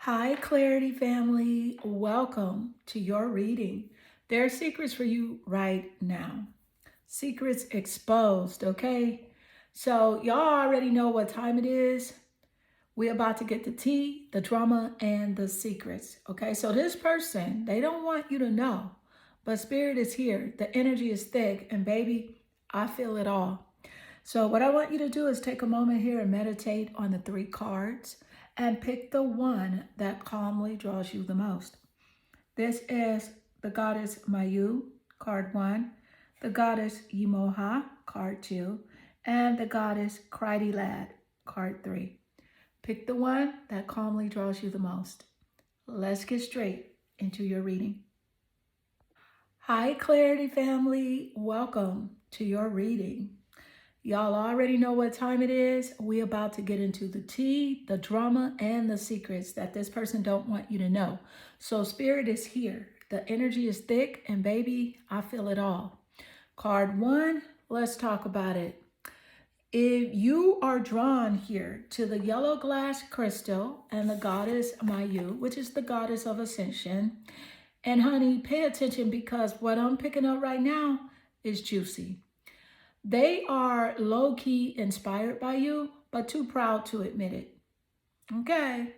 Hi, Clarity family. Welcome to your reading. There are secrets for you right now. Secrets exposed, okay? So, y'all already know what time it is. We're about to get the tea, the drama, and the secrets, okay? So, this person, they don't want you to know, but Spirit is here. The energy is thick, and baby, I feel it all. So, what I want you to do is take a moment here and meditate on the three cards and pick the one that calmly draws you the most. This is the goddess Mayu, card one, the goddess Yimoha, card two, and the goddess Cridy Lad, card three. Pick the one that calmly draws you the most. Let's get straight into your reading. Hi, Clarity family. Welcome to your reading. Y'all already know what time it is. We about to get into the tea, the drama, and the secrets that this person don't want you to know. So Spirit is here. The energy is thick, and baby, I feel it all. Card one, let's talk about it. If you are drawn here to the yellow glass crystal and the goddess Mayu, which is the goddess of ascension, and honey, pay attention because what I'm picking up right now is juicy. They are low-key inspired by you, but too proud to admit it. Okay.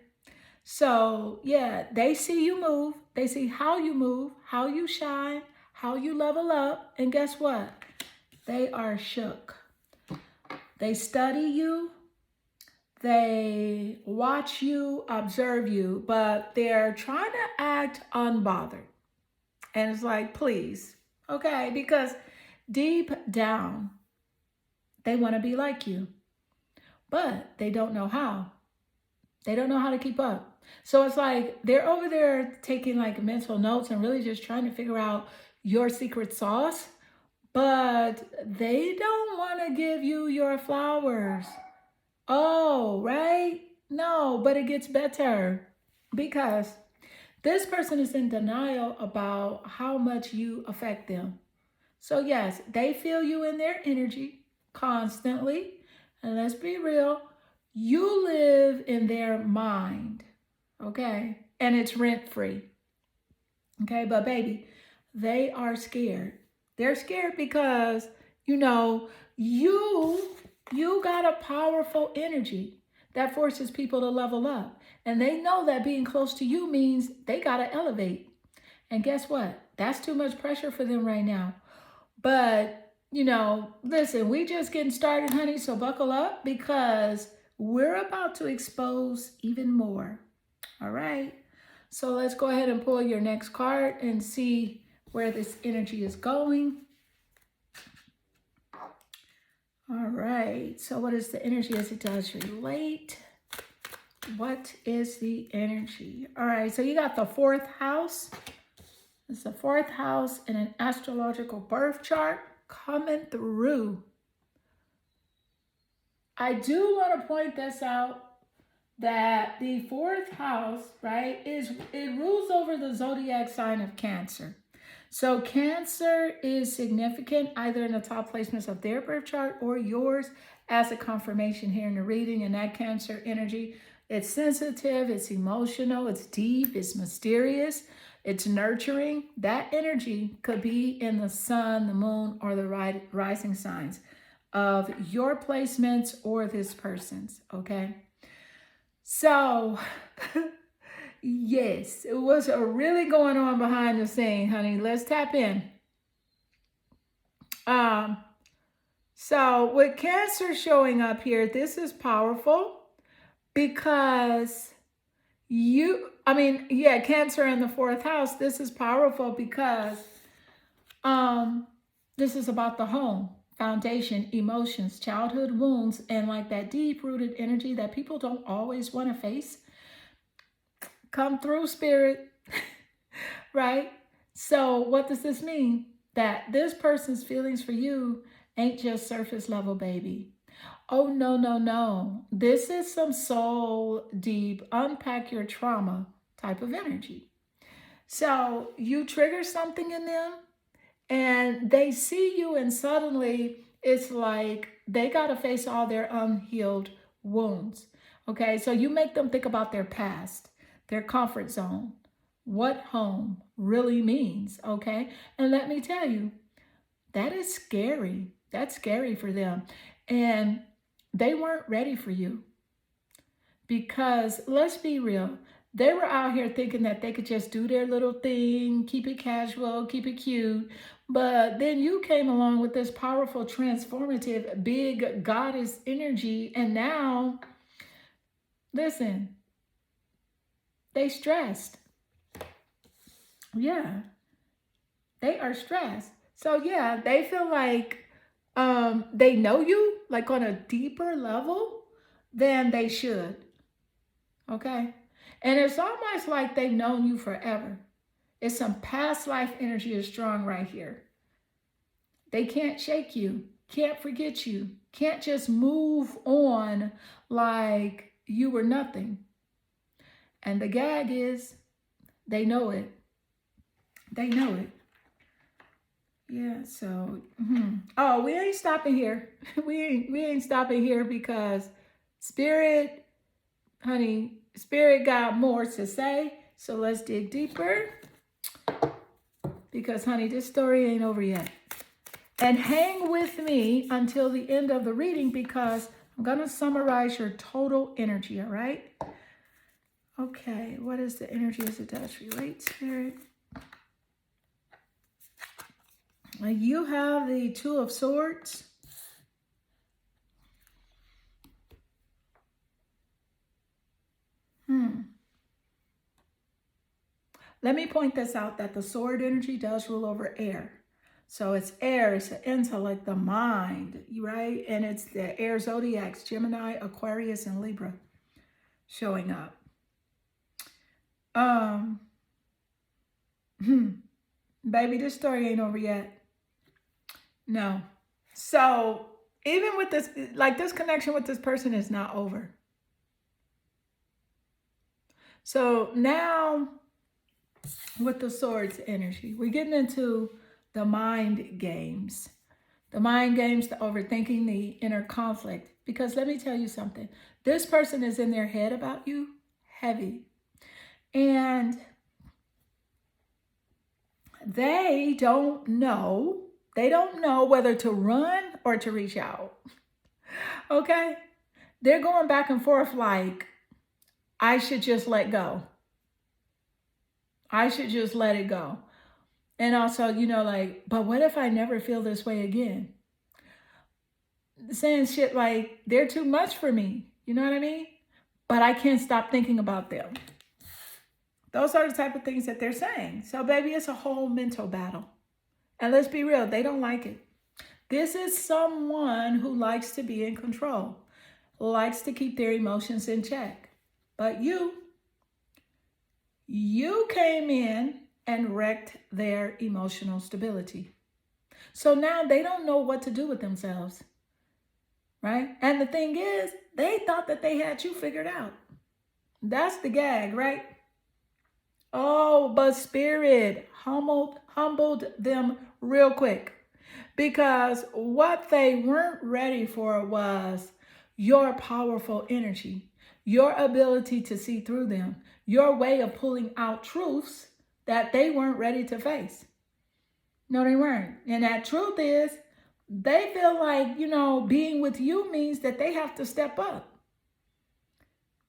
So, yeah, they see you move. They see how you move, how you shine, how you level up. And guess what? They are shook. They study you. They watch you, observe you, but they're trying to act unbothered. And it's like, please, okay, because deep down, they want to be like you, but they don't know how. They don't know how to keep up. So it's like they're over there taking like mental notes and really just trying to figure out your secret sauce, but they don't want to give you your flowers. Oh, right? No, but it gets better because this person is in denial about how much you affect them. So, yes, they feel you in their energy constantly. And let's be real, you live in their mind, okay? And it's rent free, okay? But, baby, they are scared. They're scared because, you know, you got a powerful energy that forces people to level up. And they know that being close to you means they got to elevate. And guess what? That's too much pressure for them right now. But, listen, we just getting started, honey, so buckle up because we're about to expose even more. All right. So let's go ahead and pull your next card and see where this energy is going. All right. So what is the energy as it does relate? What is the energy? All right. So you got the fourth house. It's the fourth house in an astrological birth chart coming through. I do want to point this out that the fourth house, right, it rules over the zodiac sign of Cancer. So Cancer is significant either in the top placements of their birth chart or yours as a confirmation here in the reading. And that Cancer energy, it's sensitive, it's emotional, it's deep, it's mysterious, it's nurturing. That energy could be in the sun, the moon, or the rising signs of your placements or this person's, okay? So, yes, it was really going on behind the scene, honey. Let's tap in. So with Cancer showing up here, this is powerful because Cancer in the fourth house, this is powerful because this is about the home, foundation, emotions, childhood wounds, and like that deep-rooted energy that people don't always want to face. Come through, Spirit, right? So what does this mean? That this person's feelings for you ain't just surface level, baby. Oh, no, no, no. This is some soul deep, unpack your trauma type of energy. So you trigger something in them and they see you and suddenly it's like they got to face all their unhealed wounds. Okay, so you make them think about their past. their comfort zone, what home really means, okay? And let me tell you, that is scary. That's scary for them. And they weren't ready for you because let's be real. They were out here thinking that they could just do their little thing, keep it casual, keep it cute. But then you came along with this powerful, transformative, big goddess energy. And now, listen, they stressed. Yeah, they are stressed. So yeah, they feel like they know you like on a deeper level than they should. Okay? And it's almost like they've known you forever. It's some past life energy is strong right here. They can't shake you, can't forget you, can't just move on like you were nothing. And the gag is they know it. They know it. Yeah, so oh, we ain't stopping here. We ain't stopping here because Spirit, honey, Spirit got more to say. So let's dig deeper. Because honey, this story ain't over yet. And hang with me until the end of the reading because I'm gonna summarize your total energy, all right? Okay, what is the energy as it does relate, Spirit? You have the Two of Swords. Let me point this out that the sword energy does rule over air. So it's air, it's the intellect, the mind, right? And it's the air zodiacs, Gemini, Aquarius, and Libra showing up. Baby, this story ain't over yet. No. So even with this, like this connection with this person is not over. So now with the swords energy, we're getting into the mind games. The mind games, the overthinking, the inner conflict. Because let me tell you something. This person is in their head about you heavy. And they don't know whether to run or to reach out. Okay? They're going back and forth like, I should just let go. I should just let it go. And also, like, but what if I never feel this way again? Saying shit like, they're too much for me. You know what I mean? But I can't stop thinking about them. Those are the type of things that they're saying. So, baby, it's a whole mental battle. And let's be real, they don't like it. This is someone who likes to be in control, likes to keep their emotions in check. But you came in and wrecked their emotional stability. So now they don't know what to do with themselves, right? And the thing is, they thought that they had you figured out. That's the gag, right? Oh, but Spirit humbled them real quick because what they weren't ready for was your powerful energy, your ability to see through them, your way of pulling out truths that they weren't ready to face. No, they weren't. And that truth is they feel like, being with you means that they have to step up.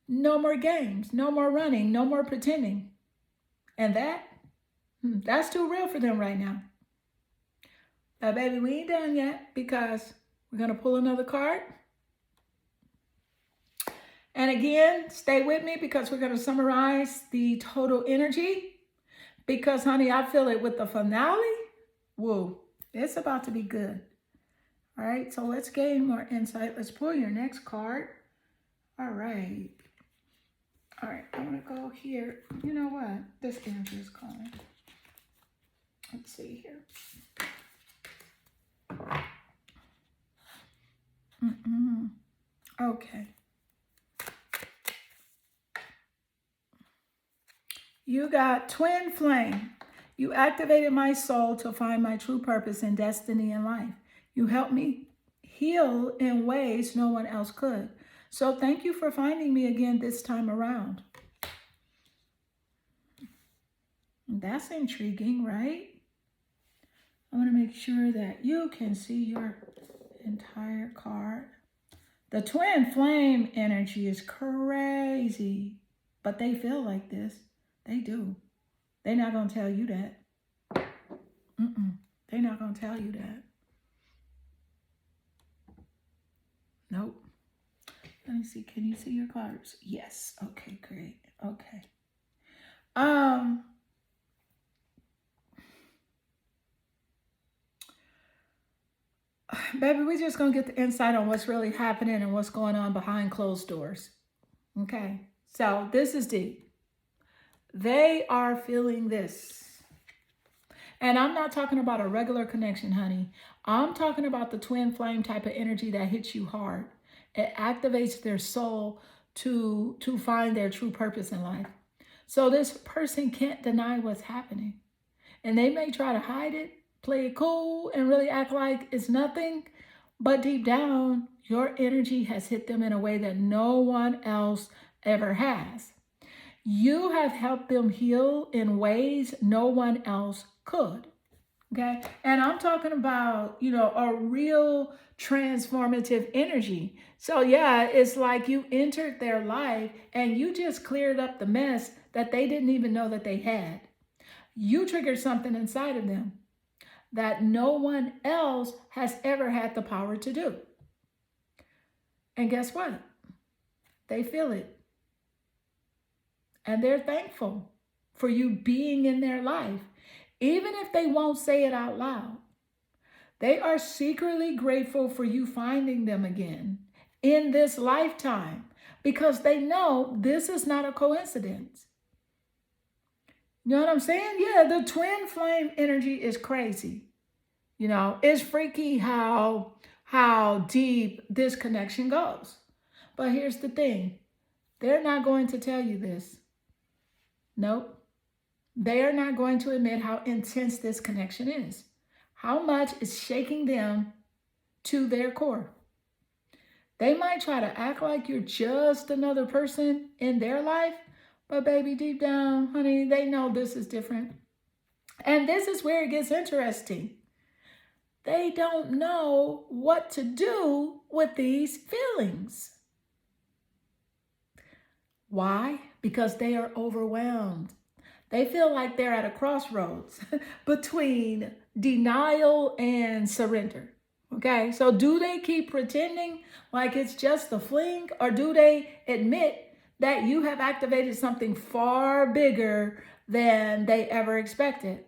No more games, no more running, no more pretending. And that's too real for them right now. But baby, we ain't done yet because we're going to pull another card. And again, stay with me because we're going to summarize the total energy. Because, honey, I feel it with the finale. Whoa, it's about to be good. All right, so let's gain more insight. Let's pull your next card. All right. All right, I'm going to go here. You know what? This energy is calling. Let's see here. Okay. You got twin flame. You activated my soul to find my true purpose and destiny in life. You helped me heal in ways no one else could. So thank you for finding me again this time around. that's intriguing, right? I want to make sure that you can see your entire card. The twin flame energy is crazy, but they feel like this. They do. They're not going to tell you that. They're not going to tell you that. Nope. Let me see. Can you see your cards? Yes. Okay, great. Okay. Baby, we're just going to get the insight on what's really happening and what's going on behind closed doors. Okay. So this is deep. They are feeling this. And I'm not talking about a regular connection, honey. I'm talking about the twin flame type of energy that hits you hard. It activates their soul to find their true purpose in life. So this person can't deny what's happening. And they may try to hide it, play it cool, and really act like it's nothing. But deep down, your energy has hit them in a way that no one else ever has. You have helped them heal in ways no one else could. Okay. And I'm talking about, a real transformative energy. So yeah, it's like you entered their life and you just cleared up the mess that they didn't even know that they had. You triggered something inside of them that no one else has ever had the power to do. And guess what? They feel it. And they're thankful for you being in their life, even if they won't say it out loud. They are secretly grateful for you finding them again in this lifetime because they know this is not a coincidence. You know what I'm saying? Yeah, the twin flame energy is crazy. It's freaky how deep this connection goes. But here's the thing. They're not going to tell you this. Nope. They are not going to admit how intense this connection is. How much is shaking them to their core. They might try to act like you're just another person in their life, but baby, deep down, honey, they know this is different. And this is where it gets interesting. They don't know what to do with these feelings. Why? Because they are overwhelmed. They feel like they're at a crossroads between denial and surrender. Okay, so do they keep pretending like it's just a fling, or do they admit that you have activated something far bigger than they ever expected?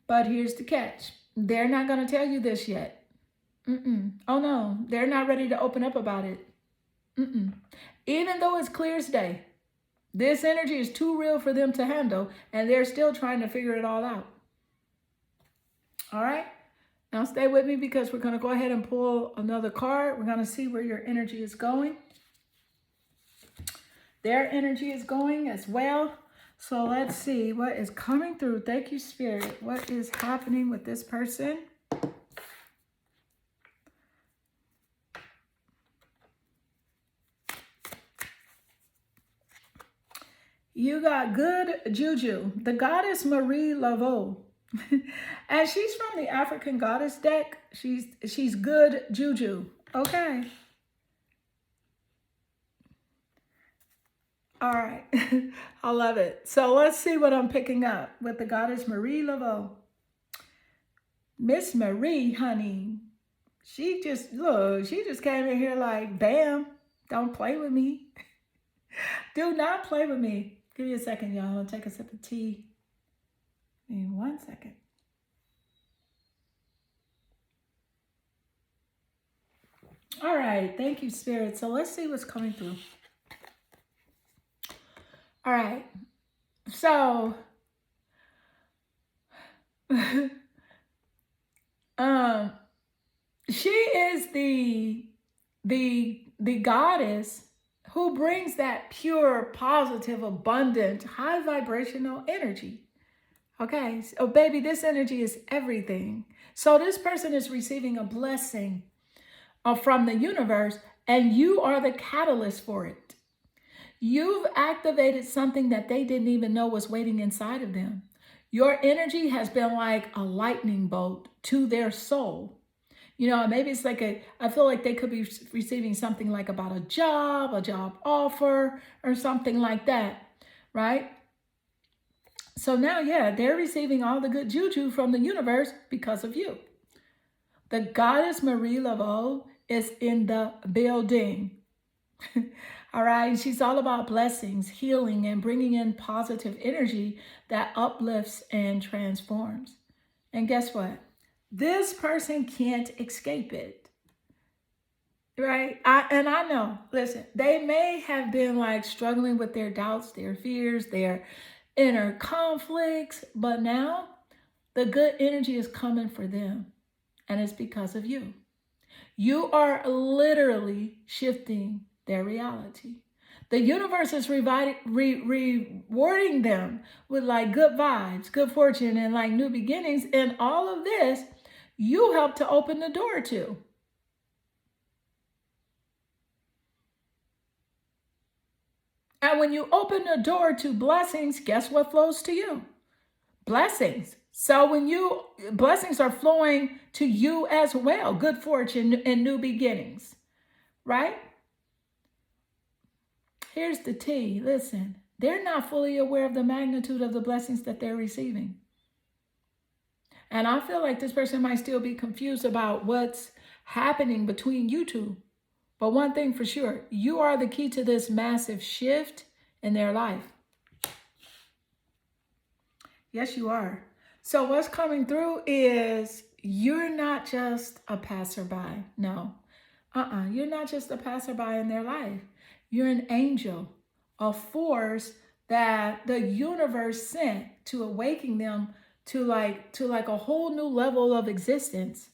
But here's the catch. They're not going to tell you this yet. Oh no, they're not ready to open up about it. Even though it's clear as day, this energy is too real for them to handle, and they're still trying to figure it all out. All right? Now stay with me because we're going to go ahead and pull another card. We're going to see where your energy is going. Their energy is going as well. So let's see what is coming through. Thank you, Spirit. What is happening with this person? You got good juju. The goddess Marie Laveau. And she's from the African goddess deck. She's good juju. Okay. All right. I love it. So let's see what I'm picking up with the goddess Marie Laveau. Miss Marie, honey. She just came in here like, bam, don't play with me. Do not play with me. Give me a second, y'all. I'm going to take a sip of tea. Give me 1 second. All right. Thank you, Spirit. So let's see what's coming through. All right. So, she is the goddess who brings that pure, positive, abundant, high vibrational energy. Okay, so baby, this energy is everything. So this person is receiving a blessing from the universe, and you are the catalyst for it. You've activated something that they didn't even know was waiting inside of them. Your energy has been like a lightning bolt to their soul. You know, maybe it's like I feel like they could be receiving something like about a job offer, or something like that, right? So now, yeah, they're receiving all the good juju from the universe because of you. The goddess Marie Laveau is in the building. All right. She's all about blessings, healing, and bringing in positive energy that uplifts and transforms. And guess what? This person can't escape it. Right? I know, listen, they may have been like struggling with their doubts, their fears, their inner conflicts, but now the good energy is coming for them. And it's because of you. You are literally shifting their reality. The universe is rewarding them with like good vibes, good fortune, and like new beginnings. And all of this, you help to open the door to. And when you open the door to blessings, guess what flows to you? Blessings. So when blessings are flowing to you as well, good fortune and new beginnings, right? Here's the tea. Listen, they're not fully aware of the magnitude of the blessings that they're receiving. And I feel like this person might still be confused about what's happening between you two. But one thing for sure, you are the key to this massive shift in their life. Yes, you are. So what's coming through is you're not just a passerby. No. You're not just a passerby in their life. You're an angel, a force that the universe sent to awaken them to like a whole new level of existence.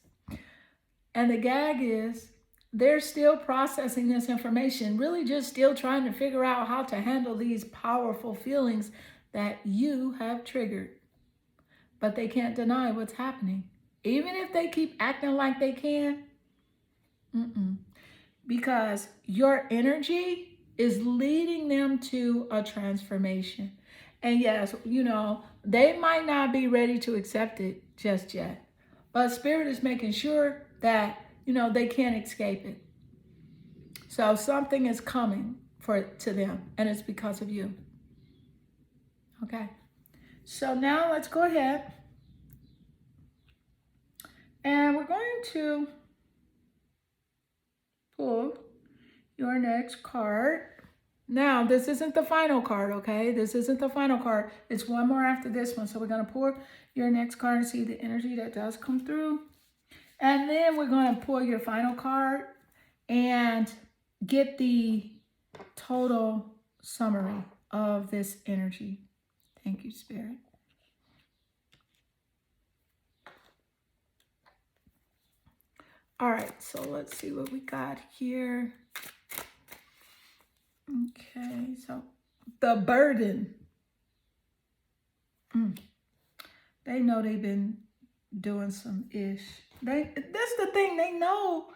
And the gag is they're still processing this information, really just still trying to figure out how to handle these powerful feelings that you have triggered. But they can't deny what's happening. Even if they keep acting like they can, because your energy is leading them to a transformation. And yes, you know, they might not be ready to accept it just yet. But Spirit is making sure that, you know, they can't escape it. So something is coming to them, and it's because of you. Okay. So now let's go ahead. And we're going to pull your next card. Now, this isn't the final card, okay? This isn't the final card. It's one more after this one. So we're going to pull your next card and see the energy that does come through. And then we're going to pull your final card and get the total summary of this energy. Thank you, Spirit. All right, so let's see what we got here. Okay, so the burden. They know they've been doing some ish. That's the thing, they know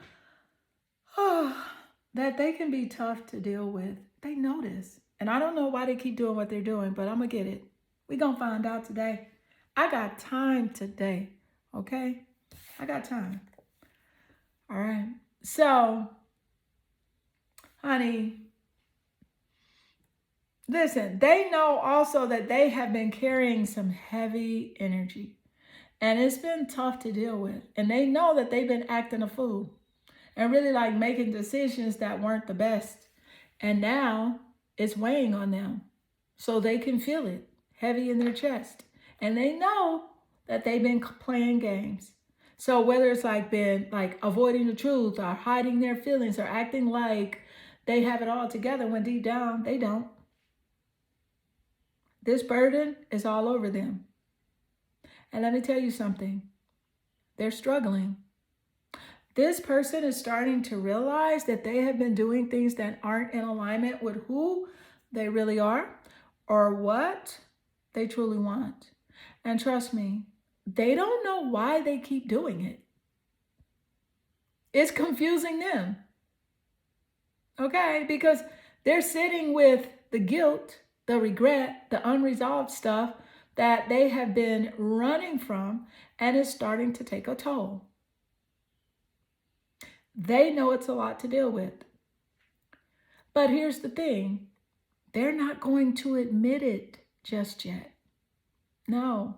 that they can be tough to deal with. They know this. And I don't know why they keep doing what they're doing, but I'm going to get it. We're going to find out today. I got time today, okay? I got time. All right. So, honey, listen, they know also that they have been carrying some heavy energy. And it's been tough to deal with. And they know that they've been acting a fool and really like making decisions that weren't the best. And now it's weighing on them. So they can feel it heavy in their chest. And they know that they've been playing games. So whether it's like been like avoiding the truth or hiding their feelings or acting like they have it all together when deep down they don't. This burden is all over them. And let me tell you something. They're struggling. This person is starting to realize that they have been doing things that aren't in alignment with who they really are or what they truly want. And trust me, they don't know why they keep doing it. It's confusing them. Okay? Because they're sitting with the guilt, the regret, the unresolved stuff that they have been running from, and it's starting to take a toll. They know it's a lot to deal with. But here's the thing, they're not going to admit it just yet. No.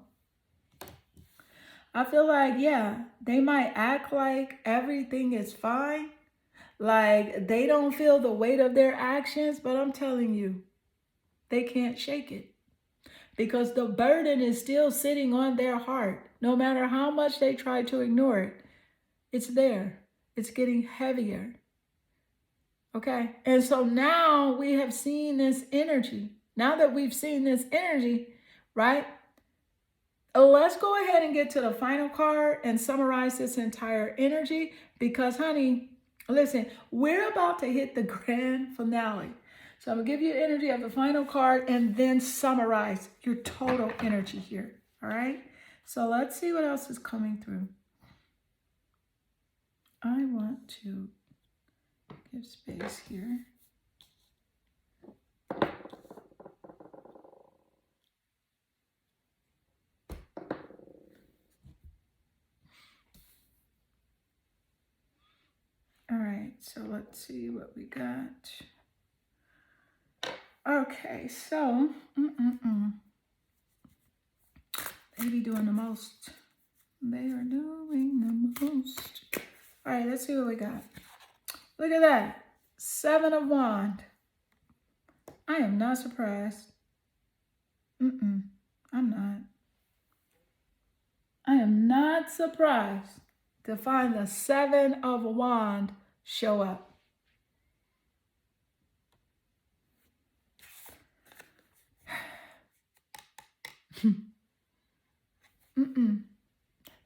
I feel like, yeah, they might act like everything is fine, like they don't feel the weight of their actions, but I'm telling you, they can't shake it because the burden is still sitting on their heart. No matter how much they try to ignore it, it's there. It's getting heavier. Okay? And so now we have seen this energy. Now that we've seen this energy, right? Let's go ahead and get to the final card and summarize this entire energy because, honey, listen, we're about to hit the grand finale. So I'm going to give you the energy of the final card and then summarize your total energy here. All right? So let's see what else is coming through. I want to give space here. All right, so let's see what we got. Okay, so they be doing the most. They are doing the most. All right, let's see what we got. Look at that. 7 of Wands. I am not surprised. I'm not. I am not surprised to find the 7 of Wands show up.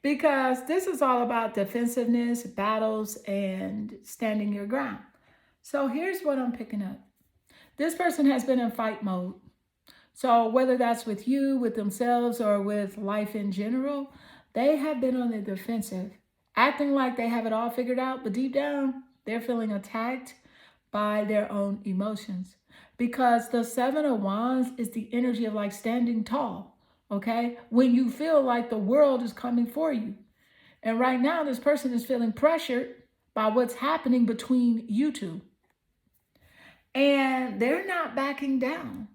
Because this is all about defensiveness, battles, and standing your ground. So here's what I'm picking up. This person has been in fight mode. So whether that's with you, with themselves, or with life in general, they have been on the defensive, acting like they have it all figured out, but deep down, they're feeling attacked by their own emotions. Because the 7 of Wands is the energy of like standing tall, okay? When you feel like the world is coming for you. And right now, this person is feeling pressured by what's happening between you two. And they're not backing down.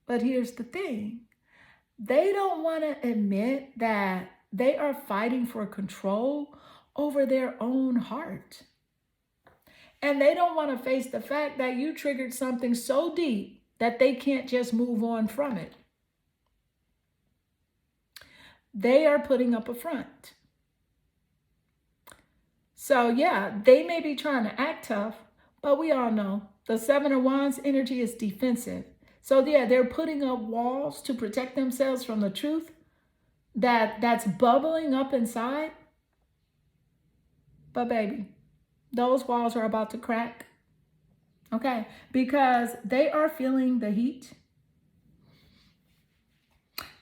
But here's the thing. They don't want to admit that they are fighting for control over their own heart. And they don't want to face the fact that you triggered something so deep that they can't just move on from it. They are putting up a front. So yeah, they may be trying to act tough, but we all know the 7 of Wands energy is defensive. So yeah, they're putting up walls to protect themselves from the truth that's bubbling up inside. But baby, those walls are about to crack. Okay, because they are feeling the heat.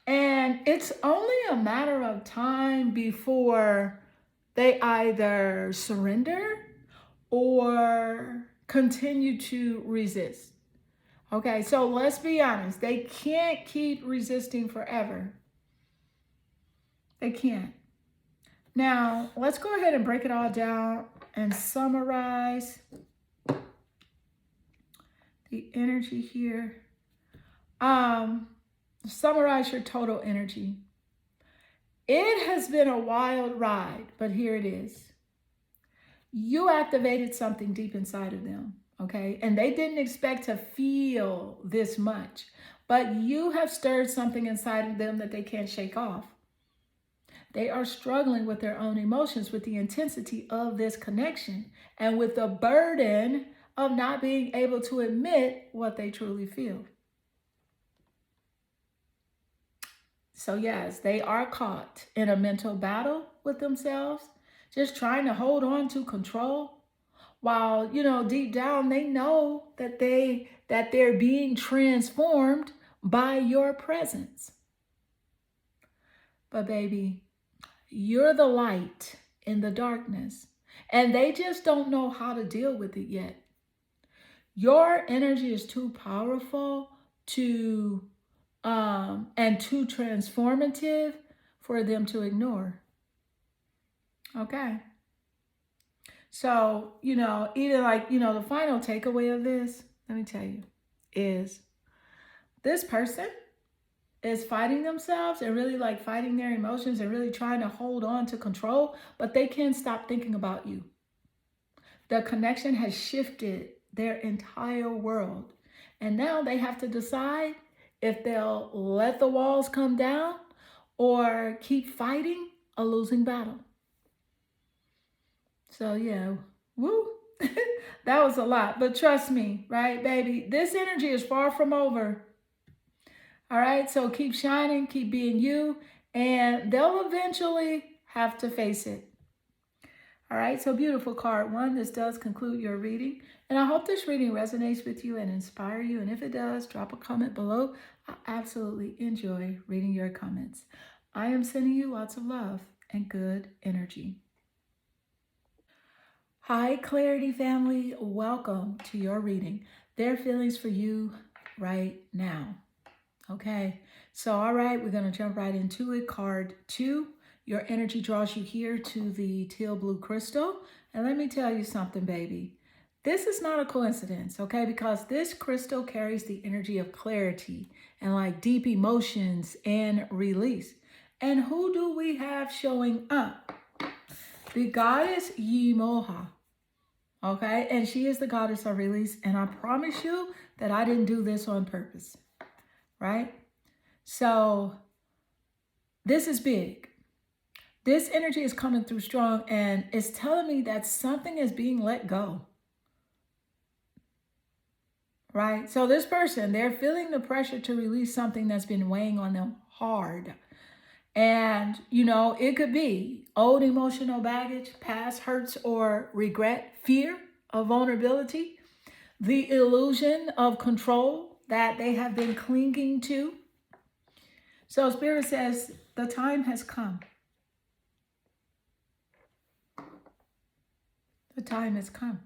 And it's only a matter of time before they either surrender or continue to resist. Okay, so let's be honest. They can't keep resisting forever. They can't. Now, let's go ahead and break it all down and summarize the energy here. Summarize your total energy. It has been a wild ride, but here it is. You activated something deep inside of them, okay? And they didn't expect to feel this much, but you have stirred something inside of them that they can't shake off. They are struggling with their own emotions, with the intensity of this connection, and with the burden of not being able to admit what they truly feel. So yes, they are caught in a mental battle with themselves, just trying to hold on to control, while, you know, deep down they know that they're being transformed by your presence. But baby, you're the light in the darkness, and they just don't know how to deal with it yet. Your energy is too powerful to and too transformative for them to ignore. Okay. So, even like, the final takeaway of this, let me tell you, is this person is fighting themselves and really like fighting their emotions and really trying to hold on to control, but they can't stop thinking about you. The connection has shifted their entire world. And now they have to decide if they'll let the walls come down or keep fighting a losing battle. So, yeah, woo. That was a lot. But trust me, right, baby? This energy is far from over. All right, so keep shining, keep being you, and they'll eventually have to face it. All right, so beautiful card one. This does conclude your reading, and I hope this reading resonates with you and inspire you. And if it does, drop a comment below. I absolutely enjoy reading your comments. I am sending you lots of love and good energy. Hi, Clarity family. Welcome to your reading. There are feelings for you right now. Okay, so all right, we're going to jump right into it. Card 2, your energy draws you here to the teal blue crystal. And let me tell you something, baby. This is not a coincidence, okay? Because this crystal carries the energy of clarity and like deep emotions and release. And who do we have showing up? The goddess Yimoha, okay? And she is the goddess of release. And I promise you that I didn't do this on purpose, right? So this is big. This energy is coming through strong and it's telling me that something is being let go. Right? So this person, they're feeling the pressure to release something that's been weighing on them hard. And, it could be old emotional baggage, past hurts or regret, fear of vulnerability, the illusion of control that they have been clinging to. So Spirit says the time has come. The time has come.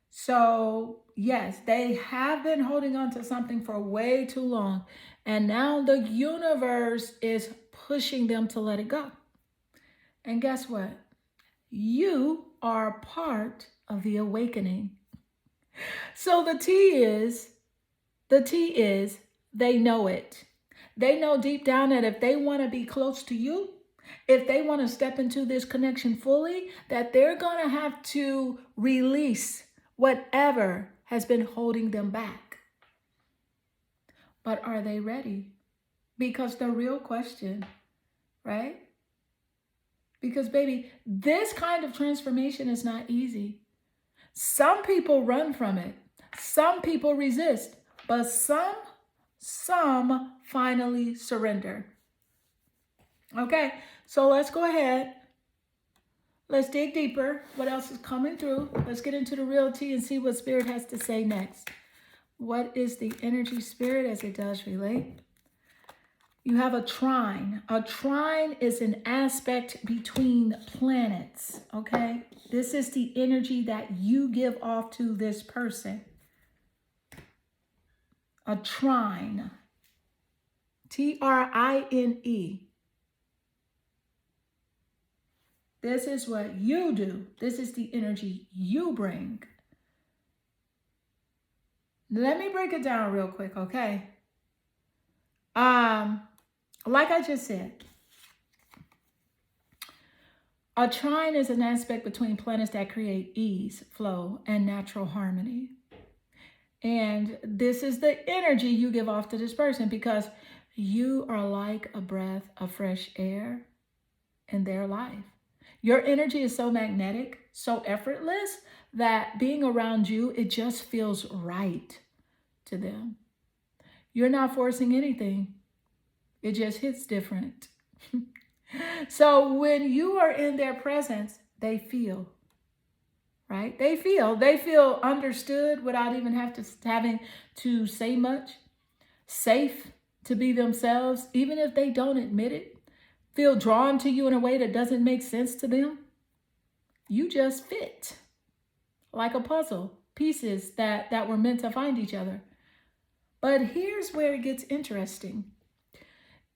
So yes, they have been holding on to something for way too long. And now the universe is pushing them to let it go. And guess what? You are part of the awakening. So the T is, they know it. They know deep down that if they want to be close to you, if they want to step into this connection fully, that they're going to have to release whatever has been holding them back. But are they ready? Because the real question, right? Because, baby, this kind of transformation is not easy. Some people run from it. Some people resist. But some finally surrender. Okay, so let's go ahead. Let's dig deeper. What else is coming through? Let's get into the real tea and see what Spirit has to say next. What is the energy, Spirit, as it does relate? You have a trine. A trine is an aspect between planets, okay? This is the energy that you give off to this person. A trine. Trine. This is what you do. This is the energy you bring. Let me break it down real quick, okay? Like I just said, a trine is an aspect between planets that create ease, flow, and natural harmony. And this is the energy you give off to this person because you are like a breath of fresh air in their life. Your energy is so magnetic, so effortless that being around you, it just feels right to them. You're not forcing anything. It just hits different. So when you are in their presence, they feel, right? They feel understood without even having to say much. Safe to be themselves, even if they don't admit it. Feel drawn to you in a way that doesn't make sense to them. You just fit. like a puzzle, pieces that were meant to find each other. But here's where it gets interesting.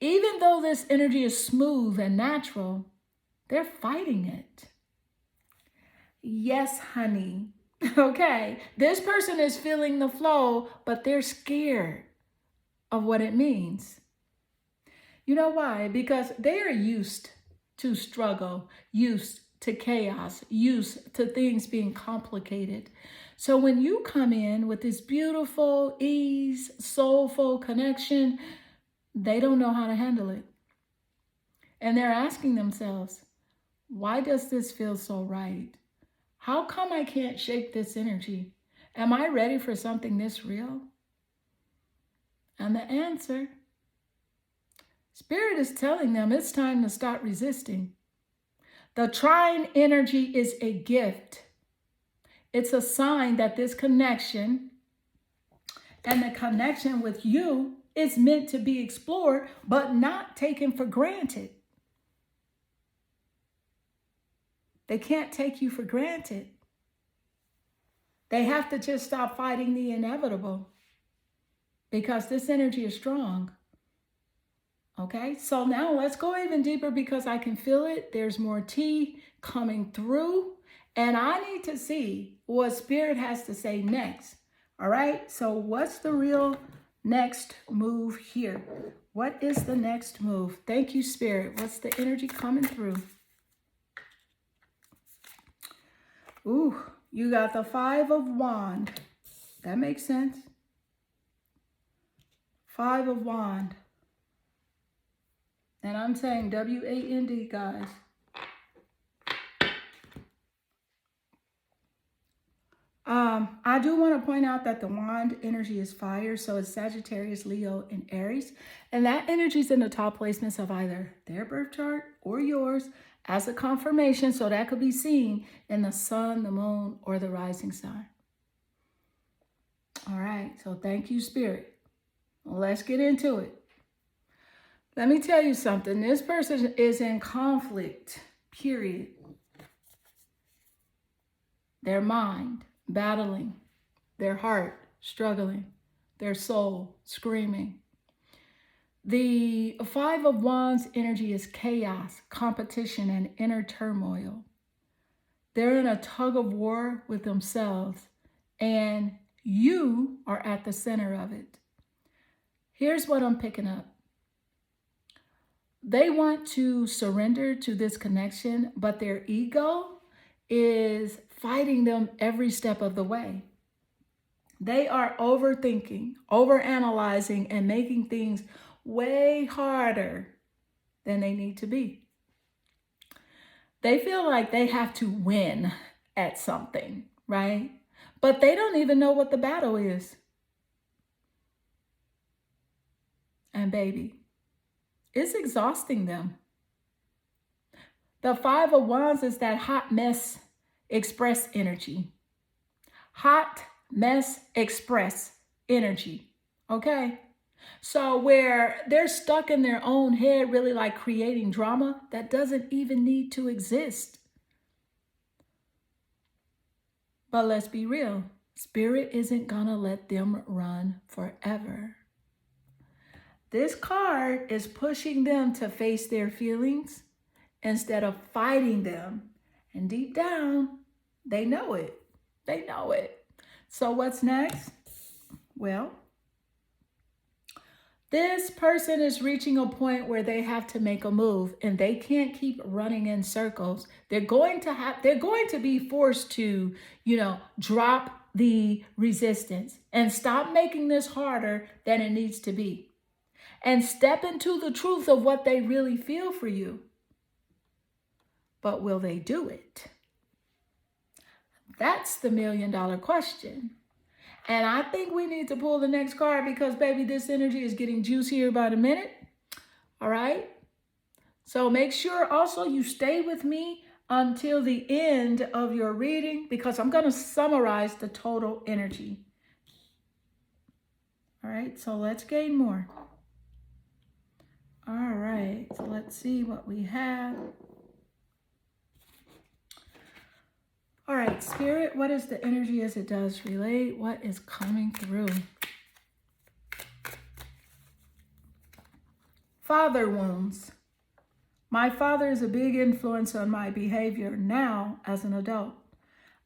Even though this energy is smooth and natural, they're fighting it. Yes, honey. Okay, this person is feeling the flow, but they're scared of what it means. You know why? Because they are used to struggle, used to chaos, used to things being complicated. So when you come in with this beautiful ease, soulful connection, they don't know how to handle it. And they're asking themselves, why does this feel so right? How come I can't shake this energy? Am I ready for something this real? And the answer, Spirit is telling them it's time to stop resisting. The trine energy is a gift. It's a sign that this connection and the connection with you is meant to be explored, but not taken for granted. They can't take you for granted. They have to just stop fighting the inevitable because this energy is strong. Okay, so now let's go even deeper because I can feel it. There's more tea coming through, and I need to see what Spirit has to say next. All right, so what's the real next move here? What is the next move? Thank you, Spirit. What's the energy coming through? Ooh, you got the Five of Wands. That makes sense. Five of Wands. And I'm saying W-A-N-D, guys. I do want to point out that the wand energy is fire, so it's Sagittarius, Leo, and Aries. And that energy is in the top placements of either their birth chart or yours as a confirmation, so that could be seen in the sun, the moon, or the rising sign. All right, so thank you, Spirit. Well, let's get into it. Let me tell you something. This person is in conflict, period. Their mind battling, their heart struggling, their soul screaming. The Five of Wands energy is chaos, competition, and inner turmoil. They're in a tug of war with themselves, and you are at the center of it. Here's what I'm picking up. They want to surrender to this connection, but their ego is fighting them every step of the way. They are overthinking, overanalyzing, and making things way harder than they need to be. They feel like they have to win at something, right? But they don't even know what the battle is. And baby, it's exhausting them. The Five of Wands is that hot mess express energy. Hot mess express energy. Okay? So where they're stuck in their own head, really like creating drama that doesn't even need to exist. But let's be real. Spirit isn't gonna let them run forever. This card is pushing them to face their feelings instead of fighting them. And deep down, they know it. They know it. So what's next? Well, this person is reaching a point where they have to make a move and they can't keep running in circles. They're going to be forced to, drop the resistance and stop making this harder than it needs to be. And step into the truth of what they really feel for you. But will they do it? That's the $1 million question. And I think we need to pull the next card because, baby, this energy is getting juicier by the minute. All right? So make sure also you stay with me until the end of your reading because I'm going to summarize the total energy. All right? So let's gain more. All right. So let's see what we have. All right, Spirit, what is the energy as it does relate? What is coming through? Father wounds. My father is a big influence on my behavior now as an adult.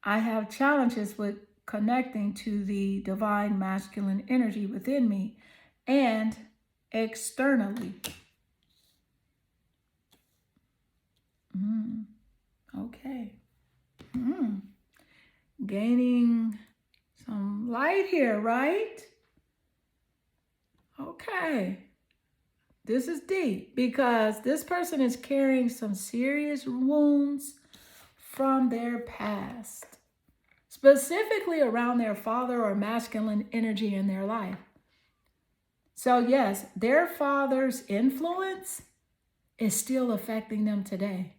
I have challenges with connecting to the divine masculine energy within me and externally. Okay. Gaining some light here, right? Okay. This is deep because this person is carrying some serious wounds from their past, specifically around their father or masculine energy in their life. So yes, their father's influence is still affecting them today.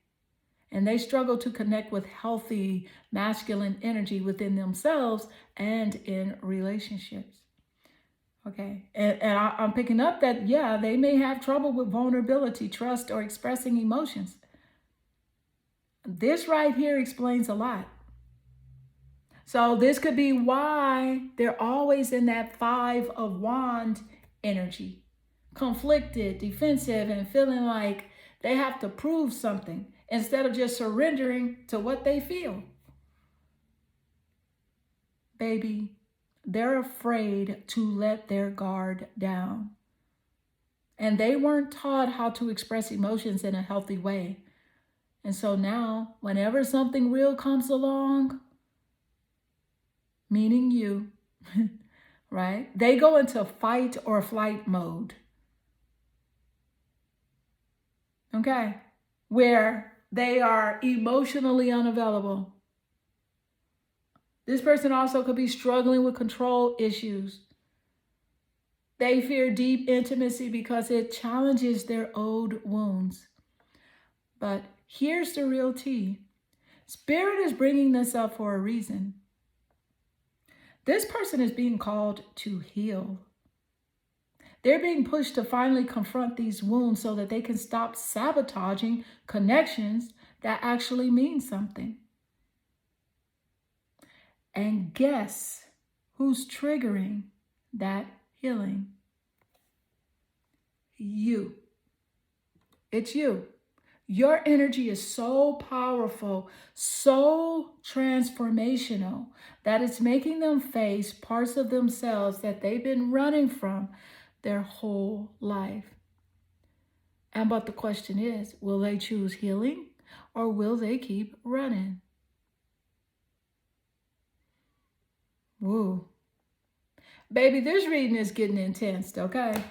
And they struggle to connect with healthy masculine energy within themselves and in relationships. Okay. And I'm picking up that, yeah, they may have trouble with vulnerability, trust, or expressing emotions. This right here explains a lot. So this could be why they're always in that 5 of Wands energy, conflicted, defensive, and feeling like they have to prove something instead of just surrendering to what they feel. Baby, they're afraid to let their guard down. And they weren't taught how to express emotions in a healthy way. And so now, whenever something real comes along, meaning you, right? They go into fight or flight mode. Okay? Where they are emotionally unavailable. This person also could be struggling with control issues. They fear deep intimacy because it challenges their old wounds. But here's the real tea. Spirit is bringing this up for a reason. This person is being called to heal. They're being pushed to finally confront these wounds so that they can stop sabotaging connections that actually mean something. And guess who's triggering that healing? You. It's you. Your energy is so powerful, so transformational, that it's making them face parts of themselves that they've been running from their whole life. But the question is, will they choose healing or will they keep running? Woo. Baby, this reading is getting intense, okay?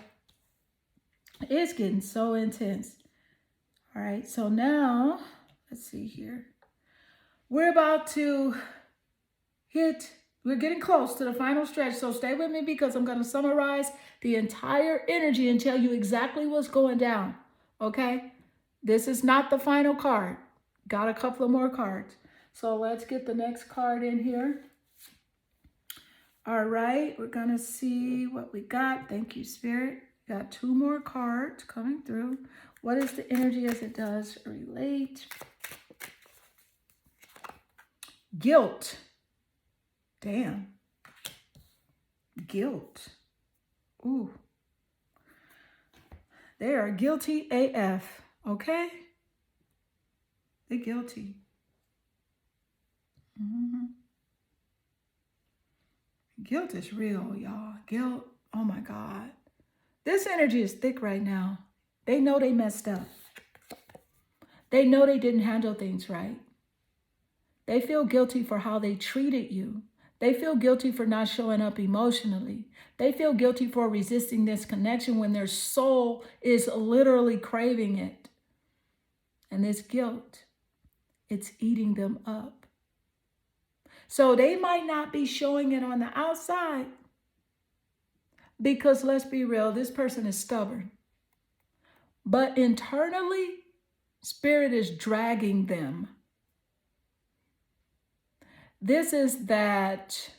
It's getting so intense. All right, so now, let's see here. We're getting close to the final stretch, so stay with me because I'm going to summarize the entire energy and tell you exactly what's going down, okay? This is not the final card. Got a couple of more cards. So let's get the next card in here. All right, we're going to see what we got. Thank you, Spirit. Got 2 more cards coming through. What is the energy as it does relate? Guilt. Damn. Guilt. Ooh. They are guilty AF, okay? They're guilty. Guilt is real, y'all. Guilt, oh my God. This energy is thick right now. They know they messed up. They know they didn't handle things right. They feel guilty for how they treated you. They feel guilty for not showing up emotionally. They feel guilty for resisting this connection when their soul is literally craving it. And this guilt, it's eating them up. So they might not be showing it on the outside because, let's be real, this person is stubborn. But internally, Spirit is dragging them. This is that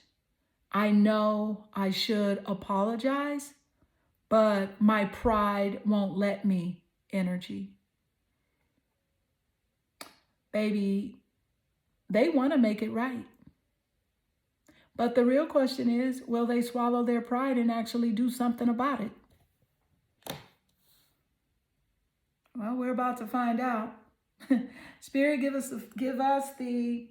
I know I should apologize, but my pride won't let me energy. Baby, They want to make it right. But the real question is, will they swallow their pride and actually do something about it? Well, we're about to find out. Spirit, give us the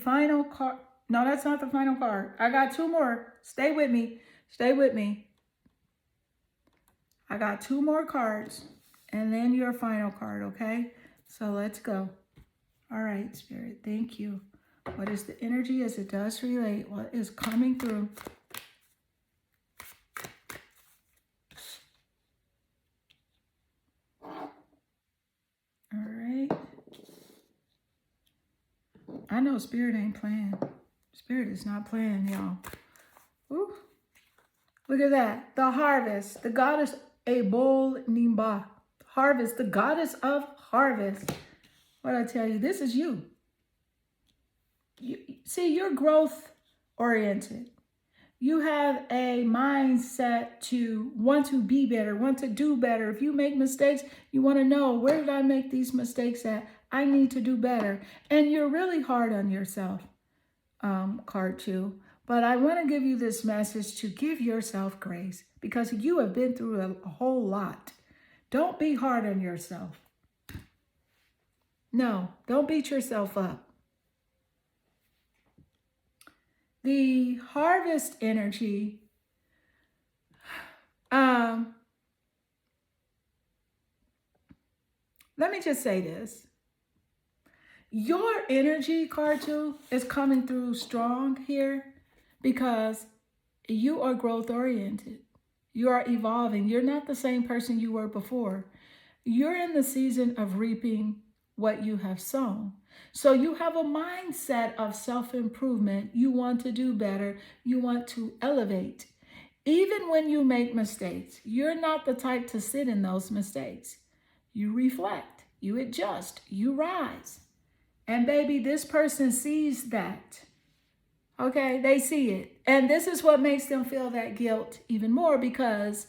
final card. No, that's not the final card. I got two more. Stay with me. Stay with me. I got two more cards and then your final card, okay? So let's go. All right, Spirit, thank you. What is the energy as it does relate? What is coming through? All right. I know Spirit ain't playing. Spirit is not playing, y'all. Ooh. Look at that. The harvest. The goddess Ebol Nimba. Harvest. The goddess of harvest. What I tell you, this is you. See, you're growth oriented. You have a mindset to want to be better, want to do better. If you make mistakes, you want to know, where did I make these mistakes at? I need to do better. And you're really hard on yourself, card 2. But I want to give you this message to give yourself grace because you have been through a whole lot. Don't be hard on yourself. No, don't beat yourself up. The harvest energy, let me just say this. Your energy, card 2, is coming through strong here because you are growth oriented. You are evolving. You're not the same person you were before. You're in the season of reaping what you have sown. So you have a mindset of self-improvement. You want to do better. You want to elevate. Even when you make mistakes, you're not the type to sit in those mistakes. You reflect, you adjust, you rise. And baby, this person sees that. Okay, they see it. And this is what makes them feel that guilt even more because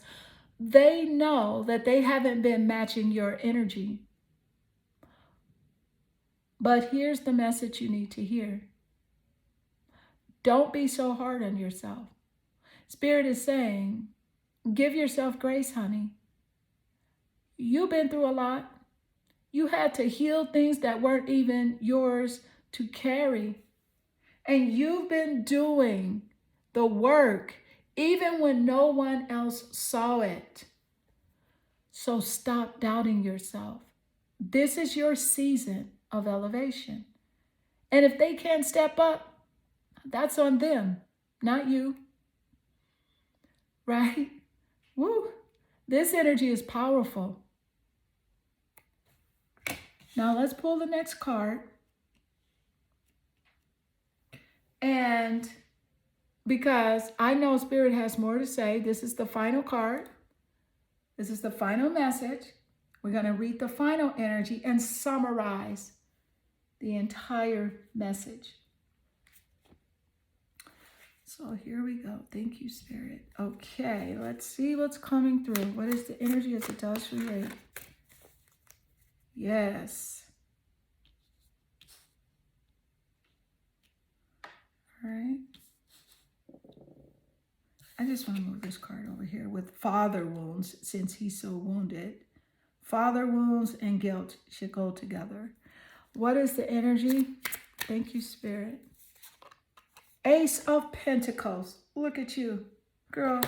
they know that they haven't been matching your energy. But here's the message you need to hear. Don't be so hard on yourself. Spirit is saying, give yourself grace, honey. You've been through a lot. You had to heal things that weren't even yours to carry. And you've been doing the work even when no one else saw it. So stop doubting yourself. This is your season of elevation. And if they can't step up, that's on them, not you. Right? Woo! This energy is powerful. Now let's pull the next card. And because I know Spirit has more to say, this is the final card. This is the final message. We're going to read the final energy and summarize the entire message. So here we go. Thank you, Spirit. Okay, let's see what's coming through. What is the energy as it does relate? Yes. All right. I just want to move this card over here with father wounds since he's so wounded. Father wounds and guilt should go together. What is the energy? Thank you, Spirit. Ace of Pentacles. Look at you. Girl,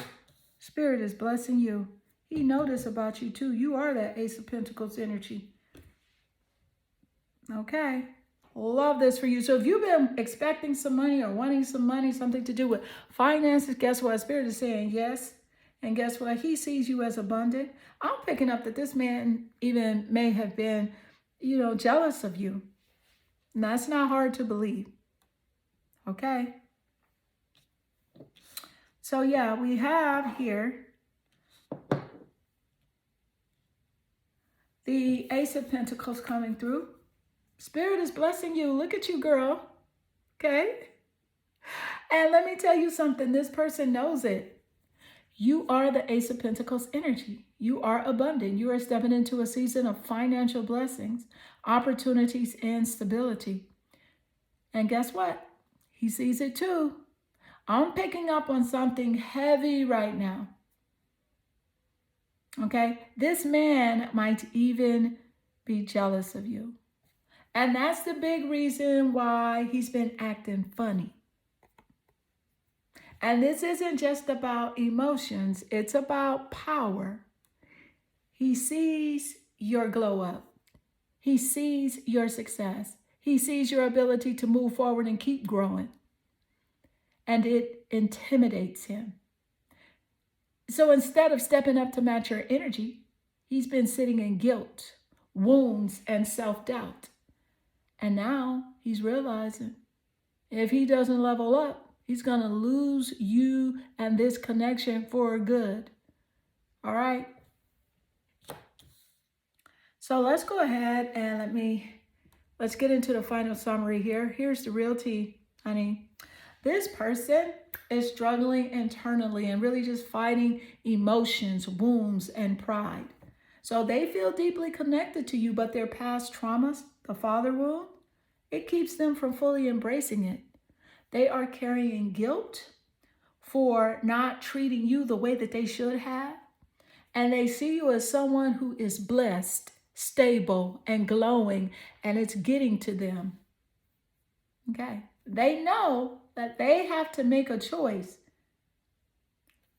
Spirit is blessing you. He noticed about you too. You are that Ace of Pentacles energy. Okay. Love this for you. So if you've been expecting some money or wanting some money, something to do with finances, guess what? Spirit is saying yes. And guess what? He sees you as abundant. I'm picking up that this man even may have been, jealous of you. And that's not hard to believe. Okay. So yeah, we have here the Ace of Pentacles coming through. Spirit is blessing you. Look at you, girl. Okay? And let me tell you something. This person knows it. You are the Ace of Pentacles energy. You are abundant. You are stepping into a season of financial blessings, opportunities, and stability. And guess what? He sees it too. I'm picking up on something heavy right now. Okay? This man might even be jealous of you. And that's the big reason why he's been acting funny. And this isn't just about emotions, it's about power. He sees your glow up. He sees your success. He sees your ability to move forward and keep growing. And it intimidates him. So instead of stepping up to match your energy, he's been sitting in guilt, wounds, and self-doubt. And now he's realizing if he doesn't level up, he's going to lose you and this connection for good. All right? So let's go ahead and let's get into the final summary here. Here's the real tea, honey. This person is struggling internally and really just fighting emotions, wounds, and pride. So they feel deeply connected to you, but their past traumas, the father wound, it keeps them from fully embracing it. They are carrying guilt for not treating you the way that they should have. And they see you as someone who is blessed, stable, and glowing, and it's getting to them. Okay? They know that they have to make a choice.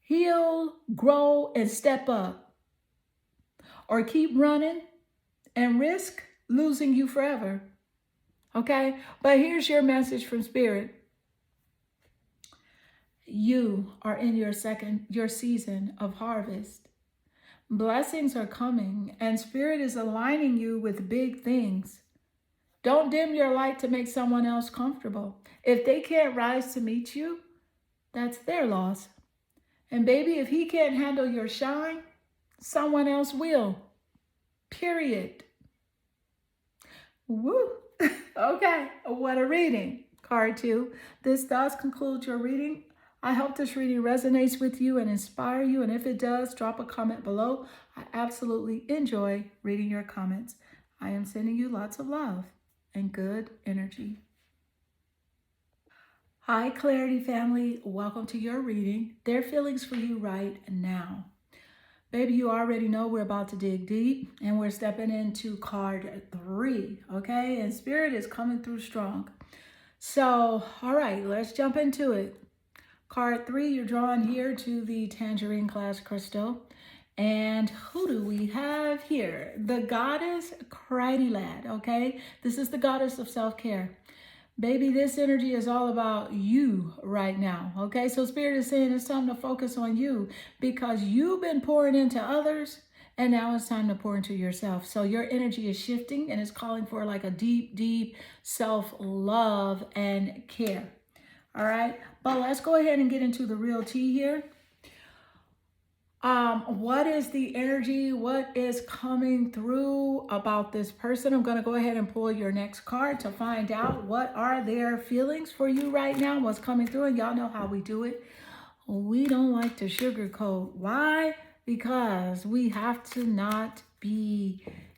Heal, grow, and step up. Or keep running and risk losing you forever. Okay? But here's your message from Spirit. You are in your season of harvest. Blessings are coming, and Spirit is aligning you with big things. Don't dim your light to make someone else comfortable. If they can't rise to meet you, that's their loss. And baby, if he can't handle your shine, someone else will. Period. Woo. Okay, what a reading. Card 2. This does conclude your reading. I hope this reading resonates with you and inspire you. And if it does, drop a comment below. I absolutely enjoy reading your comments. I am sending you lots of love and good energy. Hi, Clarity family. Welcome to your reading. There are feelings for you right now. Baby, you already know we're about to dig deep and we're stepping into card 3, okay? And Spirit is coming through strong. So, all right, let's jump into it. Card 3, you're drawn here to the Tangerine Glass Crystal. And who do we have here? The goddess Cridylad, okay? This is the goddess of self-care. Baby, this energy is all about you right now, okay? So Spirit is saying it's time to focus on you because you've been pouring into others and now it's time to pour into yourself. So your energy is shifting and it's calling for like a deep, deep self-love and care. All right, but let's go ahead and get into the real tea here. What is the energy? What is coming through about this person? I'm going to go ahead and pull your next card to find out what are their feelings for you right now, what's coming through. And y'all know how we do it. We don't like to sugarcoat. Why? Because we have to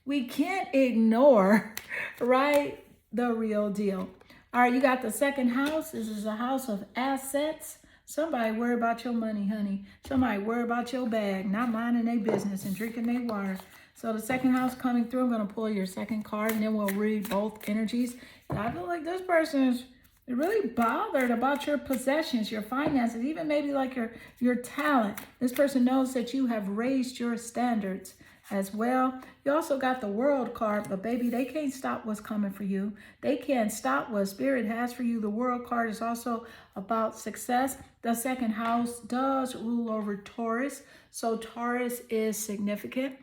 we can't ignore, right, the real deal. All right, you got the second house. This is a house of assets. Somebody worry about your money, honey. Somebody worry about your bag, not minding their business and drinking their water. So the second house coming through, I'm going to pull your second card and then we'll read both energies. I feel like this person is really bothered about your possessions, your finances, even maybe like your talent. This person knows that you have raised your standards as well. You also got the World card, but baby, they can't stop what's coming for you. They can't stop what Spirit has for you. The World card is also about success. The second house does rule over Taurus, so Taurus is significant.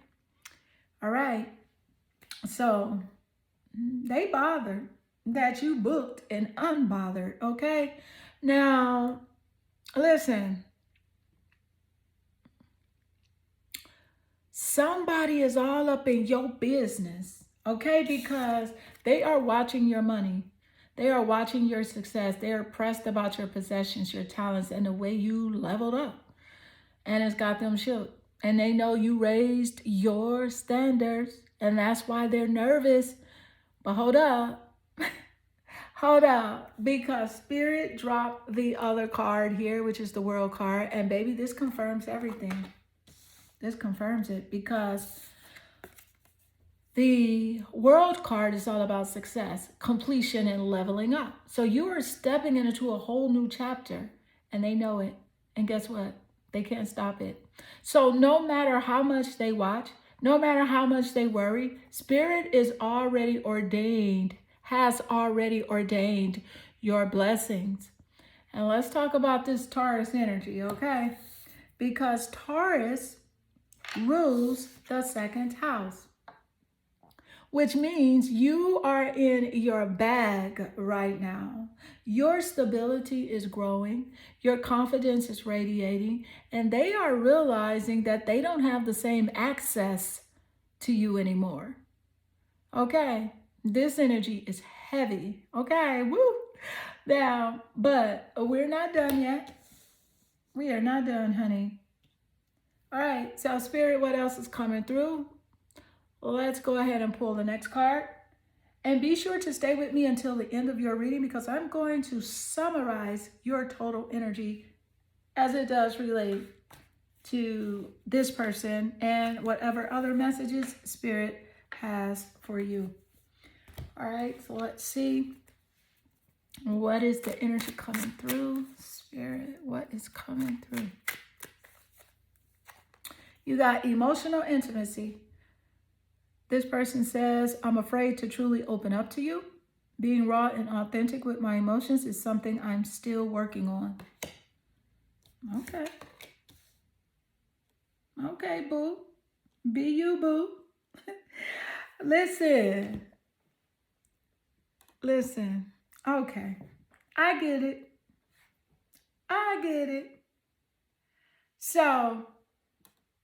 All right, so they bothered that you booked and unbothered, okay? Now, listen. Somebody is all up in your business, okay? Because they are watching your money. They are watching your success. They are pressed about your possessions, your talents, and the way you leveled up. And it's got them shook. And they know you raised your standards, and that's why they're nervous. But hold up. Hold up, because Spirit dropped the other card here, which is the World card. And baby, this confirms everything. This confirms it, because the World card is all about success, completion, and leveling up. So you are stepping into a whole new chapter, and they know it. And guess what? They can't stop it. So no matter how much they watch, no matter how much they worry, Spirit is already ordained, has already ordained your blessings. And let's talk about this Taurus energy, okay? Because Taurus rules the second house, which means you are in your bag right now. Your stability is growing. Your confidence is radiating. And they are realizing that they don't have the same access to you anymore. Okay? This energy is heavy. Okay? Woo! Now, but we're not done yet. We are not done, honey. All right. So, Spirit, what else is coming through? Let's go ahead and pull the next card. And be sure to stay with me until the end of your reading, because I'm going to summarize your total energy as it does relate to this person and whatever other messages Spirit has for you. All right, so let's see. What is the energy coming through? Spirit, what is coming through? You got emotional intimacy. This person says, I'm afraid to truly open up to you. Being raw and authentic with my emotions is something I'm still working on. Okay. Okay, boo. Be you, boo. Listen. Okay. I get it. So,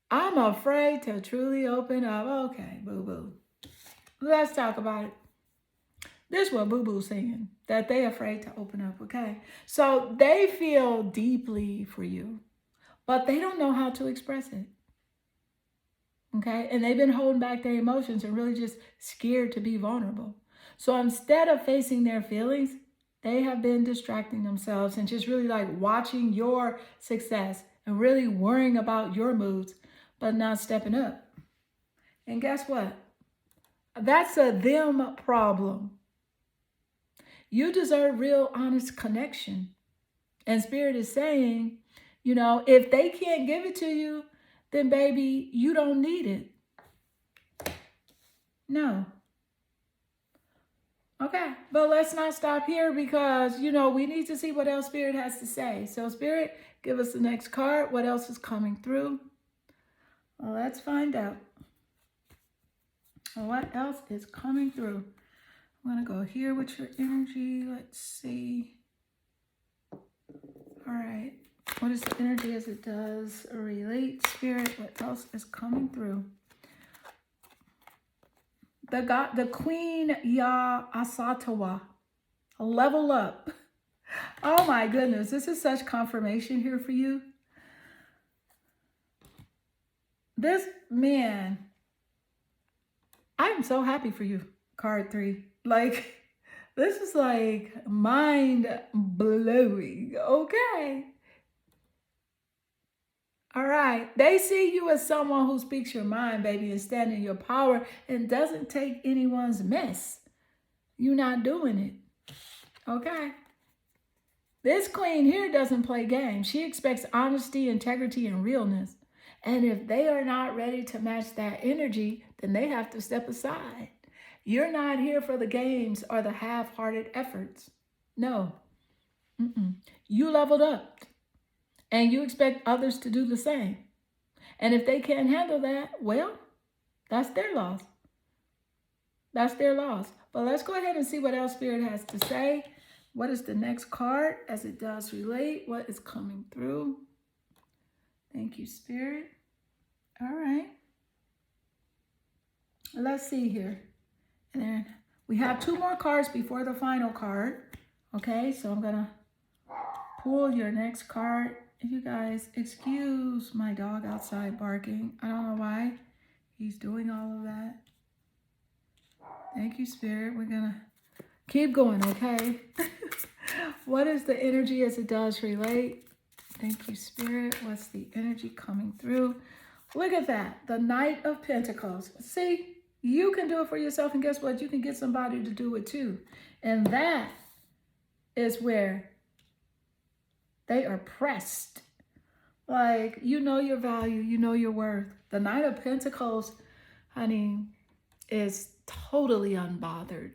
I'm afraid to truly open up. Okay, boo-boo. Let's talk about it. This is what boo-boo's saying, that they're afraid to open up, okay? So they feel deeply for you, but they don't know how to express it, okay? And they've been holding back their emotions and really just scared to be vulnerable. So instead of facing their feelings, they have been distracting themselves and just really like watching your success and really worrying about your moods, but not stepping up. And guess what? That's a them problem. You deserve real, honest connection. And Spirit is saying, you know, if they can't give it to you, then baby, you don't need it. No. Okay, but let's not stop here, because, you know, we need to see what else Spirit has to say. So Spirit, give us the next card. What else is coming through? Well, let's find out. What else is coming through? I'm going to go here with your energy. Let's see. All right. What is the energy as it does relate? Spirit, what else is coming through? The Queen Ya Asatawa. Level up. Oh my goodness. This is such confirmation here for you. This man, I am so happy for you, card 3. Like, this is like mind blowing, okay? All right. They see you as someone who speaks your mind, baby, and stand in your power and doesn't take anyone's mess. You're not doing it, okay? This queen here doesn't play games. She expects honesty, integrity, and realness. And if they are not ready to match that energy, then they have to step aside. You're not here for the games or the half-hearted efforts. No. You leveled up. And you expect others to do the same. And if they can't handle that, well, that's their loss. That's their loss. But let's go ahead and see what else Spirit has to say. What is the next card as it does relate? What is coming through? Thank you, Spirit. All right. Let's see here. And then we have 2 more cards before the final card. Okay, so I'm going to pull your next card. You guys, excuse my dog outside barking. I don't know why he's doing all of that. Thank you, Spirit. We're going to Keep going, okay? What is the energy as it does relate? Thank you, Spirit. What's the energy coming through? Look at that. The Knight of Pentacles. See, you can do it for yourself, and guess what? You can get somebody to do it too. And that is where they are pressed. Like, you know your value, you know your worth. The Knight of Pentacles, honey, is totally unbothered.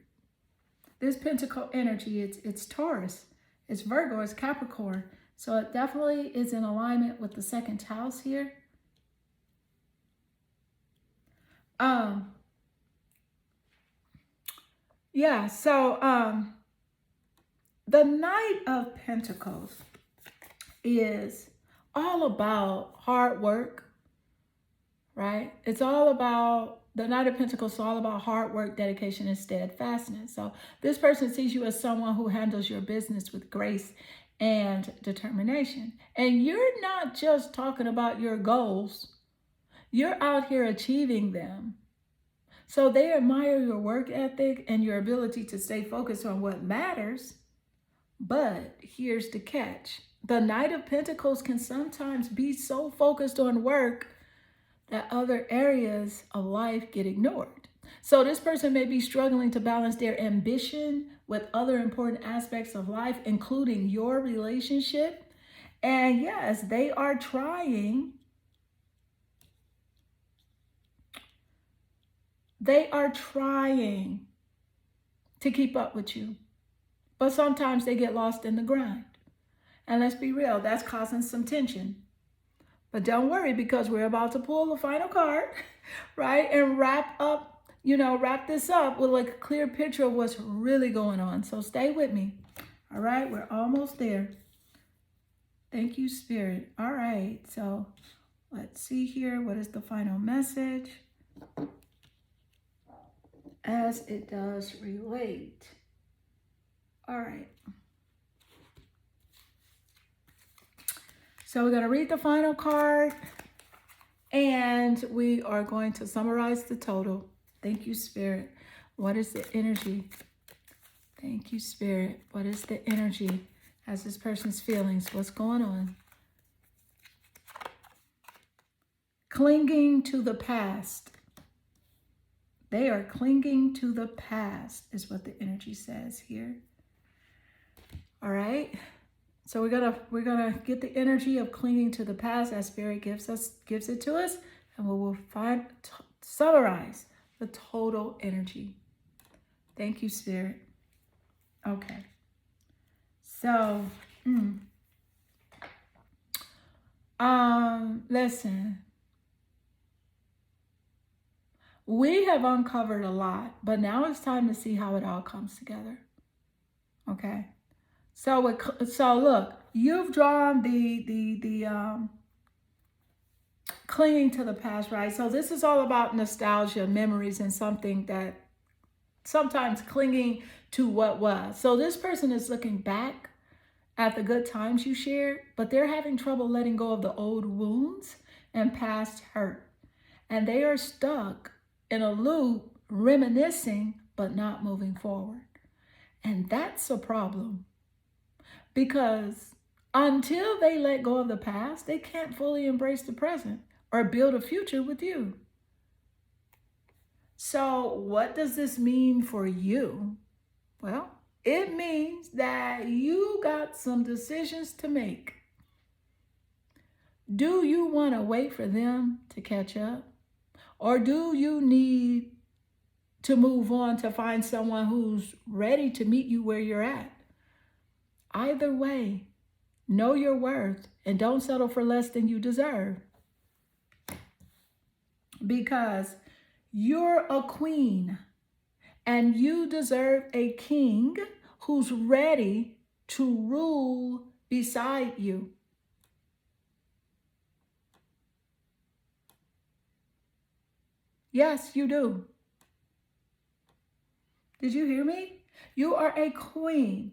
This Pentacle energy, it's Taurus, it's Virgo, it's Capricorn. So it definitely is in alignment with the second house here. Yeah, so the Knight of Pentacles is all about hard work, right? It's all about, the Knight of Pentacles is all about hard work, dedication, and steadfastness. So this person sees you as someone who handles your business with grace and determination. And you're not just talking about your goals, you're out here achieving them. So they admire your work ethic and your ability to stay focused on what matters. But here's the catch. The Knight of Pentacles can sometimes be so focused on work that other areas of life get ignored. So this person may be struggling to balance their ambition with other important aspects of life, including your relationship. And yes, they are trying. They are trying to keep up with you. But sometimes they get lost in the grind. And let's be real, that's causing some tension. But don't worry, because we're about to pull the final card, right? And wrap this up with like a clear picture of what's really going on. So stay with me. All right, we're almost there. Thank you, Spirit. All right, so let's see here. What is the final message as it does relate? All right. So we're going to read the final card, and we are going to summarize the total. Thank you, Spirit. What is the energy? Thank you, Spirit. What is the energy as this person's feelings? What's going on? Clinging to the past. They are clinging to the past is what the energy says here. All right. So we're gonna get the energy of clinging to the past as Spirit gives it to us, and we will summarize the total energy. Thank you, Spirit. Okay. So, listen. We have uncovered a lot, but now it's time to see how it all comes together. Okay. So look, you've drawn the clinging to the past, right? So this is all about nostalgia, memories, and something that sometimes clinging to what was. So this person is looking back at the good times you shared, but they're having trouble letting go of the old wounds and past hurt. And they are stuck in a loop, reminiscing, but not moving forward. And that's a problem. Because until they let go of the past, they can't fully embrace the present or build a future with you. So what does this mean for you? Well, it means that you got some decisions to make. Do you want to wait for them to catch up? Or do you need to move on to find someone who's ready to meet you where you're at? Either way, know your worth and don't settle for less than you deserve. Because you're a queen and you deserve a king who's ready to rule beside you. Yes, you do. Did you hear me? You are a queen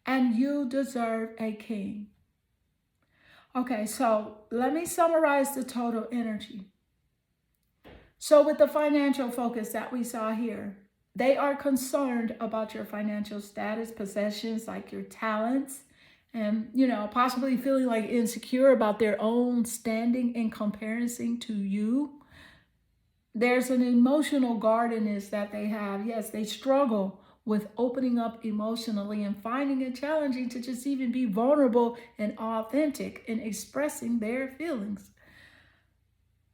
and you deserve a king. Okay, so let me summarize the total energy. So with the financial focus that we saw here, They are concerned about your financial status, possessions, like your talents, and, possibly feeling like insecure about their own standing in comparison to you. There's an emotional guardedness that they have. Yes, they struggle with opening up emotionally and finding it challenging to just even be vulnerable and authentic in expressing their feelings.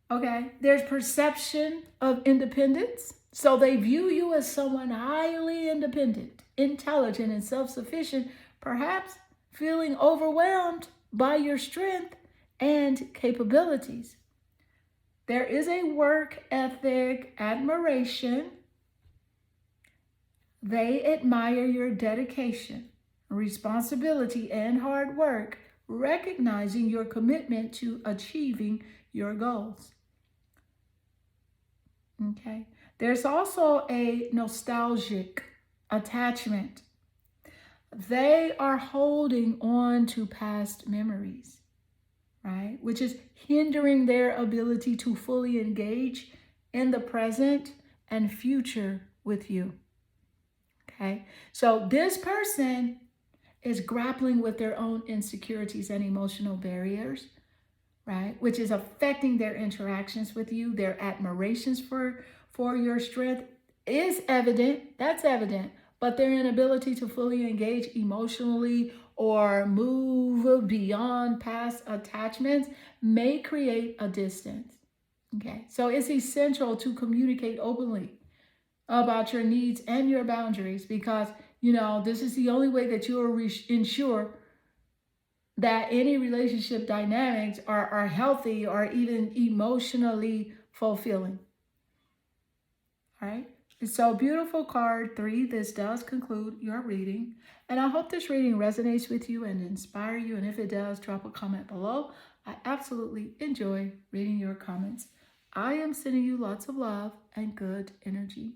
Okay, there's perception of independence. So they view you as someone highly independent, intelligent, and self sufficient, perhaps feeling overwhelmed by your strength and capabilities. There is a work ethic, admiration. They admire your dedication, responsibility, and hard work, recognizing your commitment to achieving your goals. Okay. There's also a nostalgic attachment. They are holding on to past memories, right? Which is hindering their ability to fully engage in the present and future with you. Okay. So this person is grappling with their own insecurities and emotional barriers, right? Which is affecting their interactions with you. Their admirations for your strength is evident. That's evident. But their inability to fully engage emotionally or move beyond past attachments may create a distance. Okay. So it's essential to communicate openly about your needs and your boundaries, because this is the only way that you'll ensure that any relationship dynamics are healthy or even emotionally fulfilling. All right. So beautiful card 3. This does conclude your reading. And I hope this reading resonates with you and inspire you. And if it does, drop a comment below. I absolutely enjoy reading your comments. I am sending you lots of love and good energy.